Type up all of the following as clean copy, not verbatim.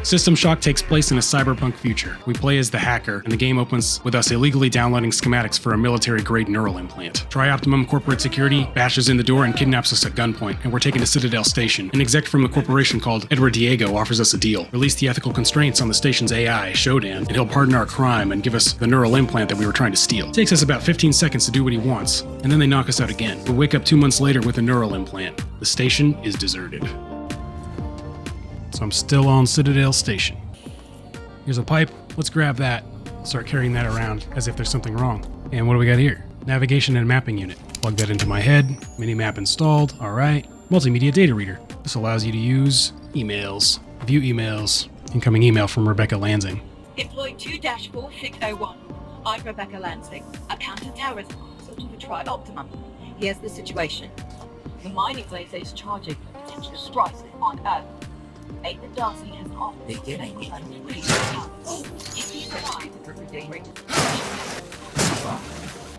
System Shock takes place in a cyberpunk future. We play as the hacker, and the game opens with us illegally downloading schematics for a military-grade neural implant. Tri-Optimum Corporate Security bashes in the door and kidnaps us at gunpoint, and we're taken to Citadel Station. An exec from the corporation called Edward Diego offers us a deal. Release the ethical constraints on the station's AI, SHODAN, and he'll pardon our crime and give us the neural implant that we were trying to steal. It takes us about 15 seconds to do what he wants, and then they knock us out again. We wake up 2 months later with a neural implant. The station is deserted. So I'm still on Citadel Station. Here's a pipe. Let's grab that. Start carrying that around as if there's something wrong. And what do we got here? Navigation and mapping unit. Plug that into my head. Minimap installed. All right. Multimedia data reader. This allows you to use emails. View emails. Incoming email from Rebecca Lansing. Employ 2-4601. I'm Rebecca Lansing, a counter-terrorism officer to the Tri-Optimum. Here's the situation. The mining laser is charging potential strikes on Earth. Nathan Darcy has offered to give a if he survives,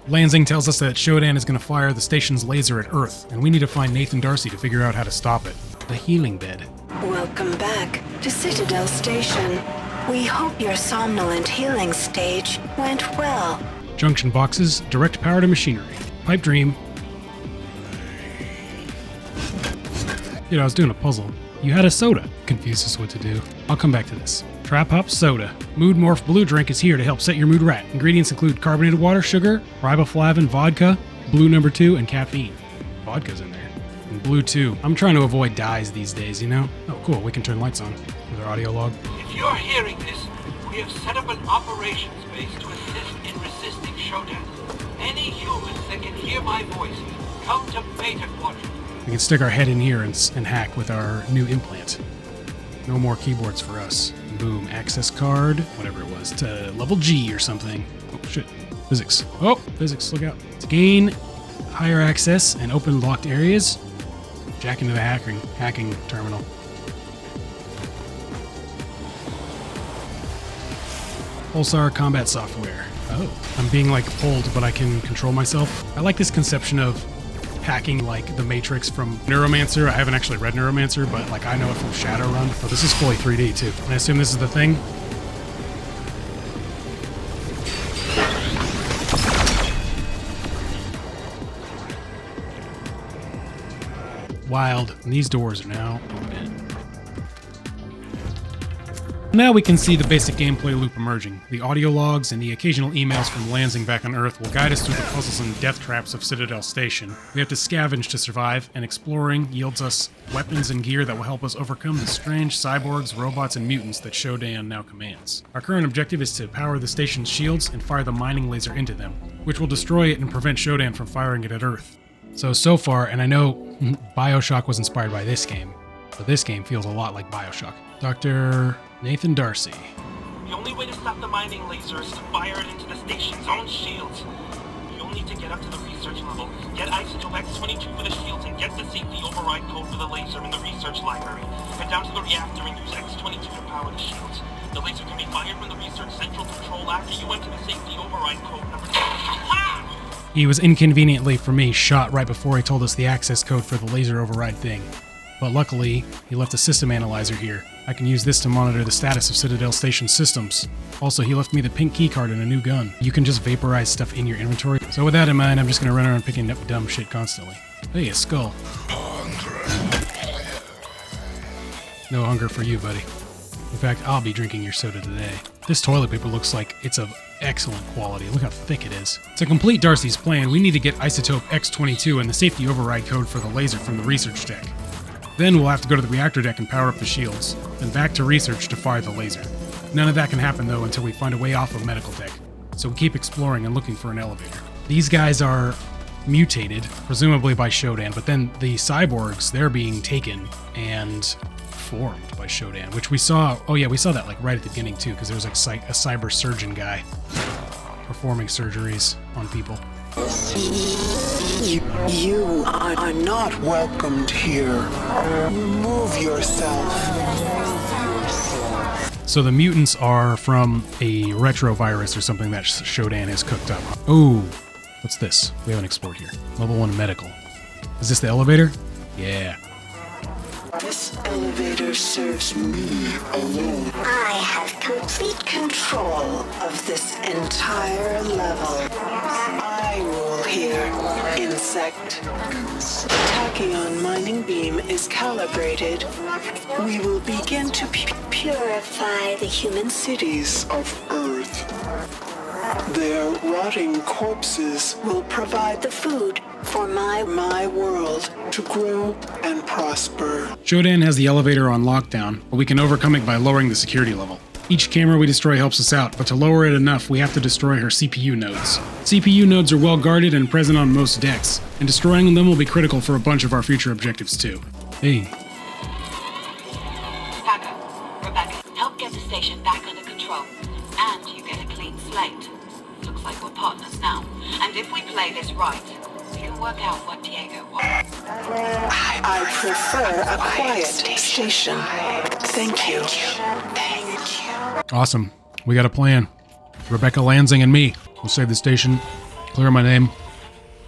Lansing tells us that SHODAN is going to fire the station's laser at Earth, and we need to find Nathan Darcy to figure out how to stop it. The healing bed. Welcome back to Citadel Station. We hope your somnolent healing stage went well. Junction boxes, direct power to machinery. Pipe dream. Dude, I was doing a puzzle. You had a soda. Confuses what to do. I'll come back to this. Trap Hop Soda. Mood Morph Blue Drink is here to help set your mood right. Ingredients include carbonated water, sugar, riboflavin, vodka, blue number 2, and caffeine. Vodka's in there. And blue 2. I'm trying to avoid dyes these days, you know? Oh, cool. We can turn lights on with our audio log. If you're hearing this, we have set up an operations base to assist in resisting SHODAN. Any humans that can hear my voice, come to Beta Quadrant. We can stick our head in here and hack with our new implant. No more keyboards for us. Boom, access card, whatever it was, to level G or something. Oh shit, physics. Oh, physics, look out. To gain higher access and open locked areas, jack into the hacking terminal. Pulsar combat software. Oh, I'm being like pulled, but I can control myself. I like this conception of hacking like the Matrix from Neuromancer. I haven't actually read Neuromancer, but like I know it from Shadowrun. Oh, this is fully 3D too. And I assume this is the thing. Wild. And these doors are now open. Now we can see the basic gameplay loop emerging. The audio logs and the occasional emails from Lansing back on Earth will guide us through the puzzles and death traps of Citadel Station. We have to scavenge to survive, and exploring yields us weapons and gear that will help us overcome the strange cyborgs, robots, and mutants that SHODAN now commands. Our current objective is to power the station's shields and fire the mining laser into them, which will destroy it and prevent SHODAN from firing it at Earth. So far, and I know BioShock was inspired by this game, but this game feels a lot like BioShock. Dr. Nathan Darcy. The only way to stop the mining laser is to fire it into the station's own shields. You'll need to get up to the research level, get Isotope X-22 for the shields, and get the safety override code for the laser in the research library. Head down to the reactor and use X-22 to power the shields. The laser can be fired from the research central control after you enter the safety override code number 2. Ha! He was inconveniently, for me, shot right before he told us the access code for the laser override thing. But luckily, he left a system analyzer here. I can use this to monitor the status of Citadel Station systems. Also, he left me the pink keycard and a new gun. You can just vaporize stuff in your inventory. So with that in mind, I'm just gonna run around picking up dumb shit constantly. Hey, a skull. No hunger for you, buddy. In fact, I'll be drinking your soda today. This toilet paper looks like it's of excellent quality. Look how thick it is. To complete Darcy's plan, we need to get Isotope X-22 and the safety override code for the laser from the research deck. Then we'll have to go to the reactor deck and power up the shields, then back to research to fire the laser. None of that can happen though until we find a way off of medical deck, so we keep exploring and looking for an elevator. These guys are mutated, presumably by SHODAN, but then the cyborgs, they're being taken and formed by SHODAN, which we saw, oh yeah, we saw that like right at the beginning too, because there was like a cyber surgeon guy performing surgeries on people. You are not welcomed here. Remove yourself. So the mutants are from a retrovirus or something that SHODAN has cooked up. Oh, what's this? We haven't explored here. Level 1 medical. Is this the elevator? Yeah. This elevator serves me alone. I have complete control of this entire level. I rule here, insect. Tachyon mining beam is calibrated. We will begin to purify the human cities of Earth. Their rotting corpses will provide the food for my world to grow and prosper. SHODAN has the elevator on lockdown, but we can overcome it by lowering the security level. Each camera we destroy helps us out, but to lower it enough, we have to destroy her CPU nodes. CPU nodes are well guarded and present on most decks, and destroying them will be critical for a bunch of our future objectives too. Hey. Hacker, Rebecca, help get the station back under control, and you get a clean slate. Looks like we're partners now, and if we play this right, we can work out what Diego wants. I prefer a quiet station. Thank you. Awesome. We got a plan. Rebecca Lansing and me. We'll save the station, clear my name,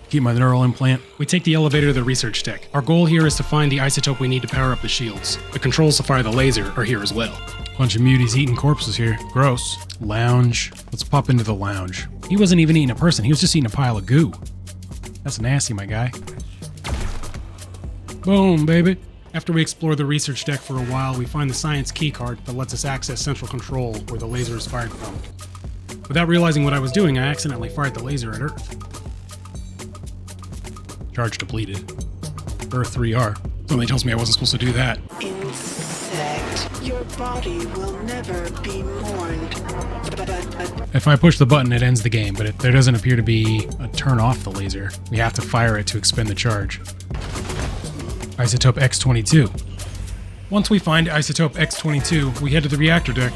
keep my neural implant. We take the elevator to the research deck. Our goal here is to find the isotope we need to power up the shields. The controls to fire the laser are here as well. Bunch of muties eating corpses here. Gross. Lounge. Let's pop into the lounge. He wasn't even eating a person. He was just eating a pile of goo. That's nasty, my guy. Boom, baby. After we explore the research deck for a while, we find the science keycard that lets us access central control where the laser is fired from. Without realizing what I was doing, I accidentally fired the laser at Earth. Charge depleted. Earth 3R. Something tells me I wasn't supposed to do that. Insect, your body will never be mourned. But If I push the button, it ends the game, but there doesn't appear to be a turn off the laser. We have to fire it to expend the charge. Isotope X22. Once we find isotope X22, we head to the reactor deck.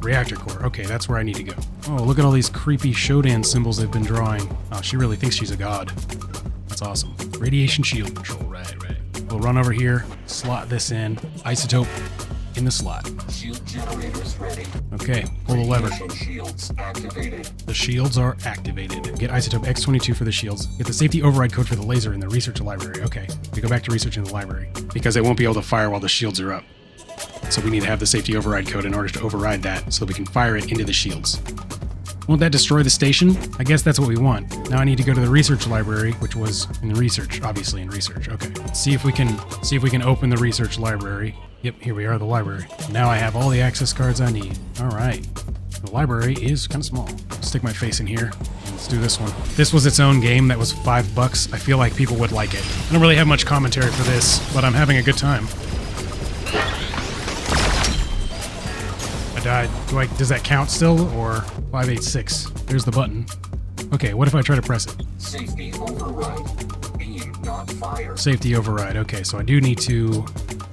Reactor core. Okay, that's where I need to go. Oh, look at all these creepy SHODAN symbols they've been drawing. Oh, she really thinks she's a god. That's awesome. Radiation shield control. Right. We'll run over here, slot this in. Isotope in the slot. Shield generators ready. Okay, pull the lever. Shields activated. The shields are activated. Get isotope X22 for the shields. Get the safety override code for the laser in the research library. Okay, we go back to research in the library because it won't be able to fire while the shields are up. So we need to have the safety override code in order to override that so that we can fire it into the shields. Won't that destroy the station? I guess that's what we want. Now I need to go to the research library, which was in research, obviously in research. Okay, let's see if we can open the research library. Yep, here we are, the library. Now I have all the access cards I need. All right, the library is kind of small. Stick my face in here. Let's do this one. This was its own game that was $5. I feel like people would like it. I don't really have much commentary for this, but I'm having a good time. I died. Does that count still, or 586? There's the button. Okay, what if I try to press it? Safety override. Beam not fire. Safety override. Okay, so I do need to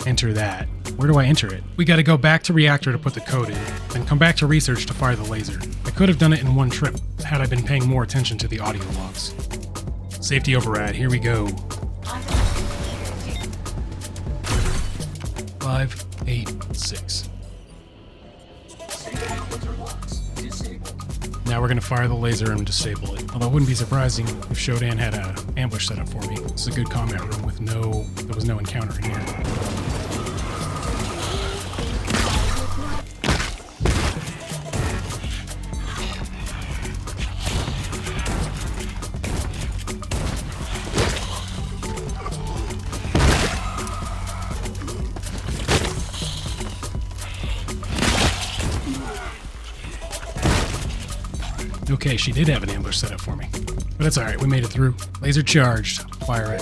enter that. Where do I enter it? We gotta go back to reactor to put the code in, then come back to research to fire the laser. I could have done it in one trip, had I been paying more attention to the audio logs. Safety override, here we go. 586. Now we're going to fire the laser and disable it. Although it wouldn't be surprising if SHODAN had an ambush set up for me. This is a good combat room with there was no encounter in here. Okay, she did have an ambush set up for me. But that's alright, we made it through. Laser charged. Fire it.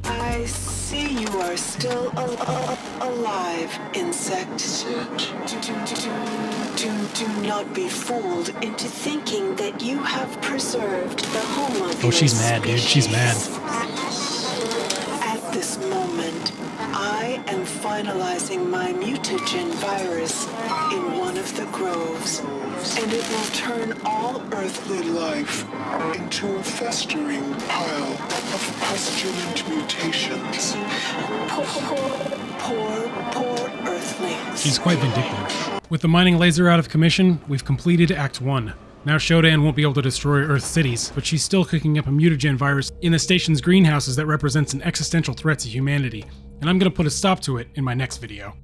I see you are still alive, insect. Do not be fooled into thinking that you have preserved the home of your she's mad, dude. She's mad. At this moment, I am finalizing my mutagen virus in one of the groves, and it will turn all earthly life into a festering pile of pestilent mutations. Poor earthlings. She's quite vindictive. With the mining laser out of commission, we've completed Act 1. Now SHODAN won't be able to destroy Earth's cities, but she's still cooking up a mutagen virus in the station's greenhouses that represents an existential threat to humanity, and I'm gonna put a stop to it in my next video.